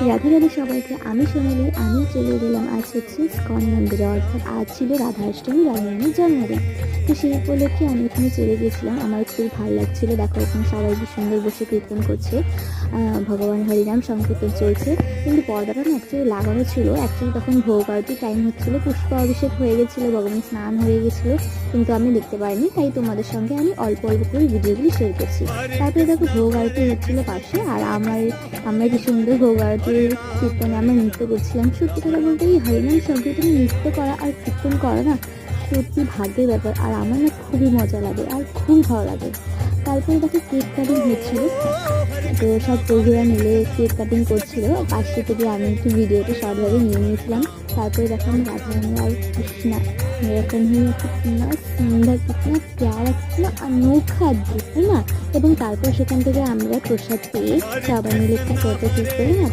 রাধে রাধে সবাইকে। আমি সোনালি। আমি চলে গেলাম আজ হচ্ছে ইস্কন মন্দিরে, অর্থাৎ আজ ছিল রাধাষ্টমী, রাধারানীর জন্মদিন। তো সেই উপলক্ষে আমি এখানে চলে গেছিলাম। আমার খুব ভালো লাগছিল। দেখো ওখানে সবাই কি সুন্দর বসে কীর্তন করছে, ভগবান হরিনাম সংকীর্তন চলছে। কিন্তু পর্দাটা না অ্যাকচুয়ালি লাগানো ছিল। অ্যাকচুয়ালি তখন ভোগ আরতির টাইম হচ্ছিলো, পুষ্প অভিষেক হয়ে গেছিলো, ভগবান স্নান হয়ে গেছিলো, কিন্তু আমি দেখতে পাইনি। তাই তোমাদের সঙ্গে আমি অল্প অল্প করে ভিডিওগুলি শেয়ার করছি। তারপরে দেখো ভোগ আরতি হচ্ছিলো পাশে, আর আমরা কি সুন্দর ভোগ আরতির কীর্তনে আমরা নৃত্য করছিলাম। সত্যি কথা বলতে এই হরিনাম সংকীর্তনে নৃত্য করা আর কীর্তন করা না সত্যি ভাগ্যের ব্যাপার, আর আমার না খুবই মজা লাগে আর খুবই ভালো লাগে। তারপরে দেখো কেক কাটিং হচ্ছিল, তো সব বন্ধুরা মিলে কেক কাটিং করছিল। পাশে থেকে আমি একটু ভিডিওটা শর্টভাবে নিয়ে নিয়েছিলাম। তারপরে দেখো আমি রাধারানী আর কৃষ্ণা এরকম হয়ে কিतना সুন্দর, কিतना প্যারা, কিतना अनोखा है ना। এবং তারপর সেখান থেকে আমরা প্রসাদ পেয়ে সবাই মিলে একটু ফটো ক্লিক করে না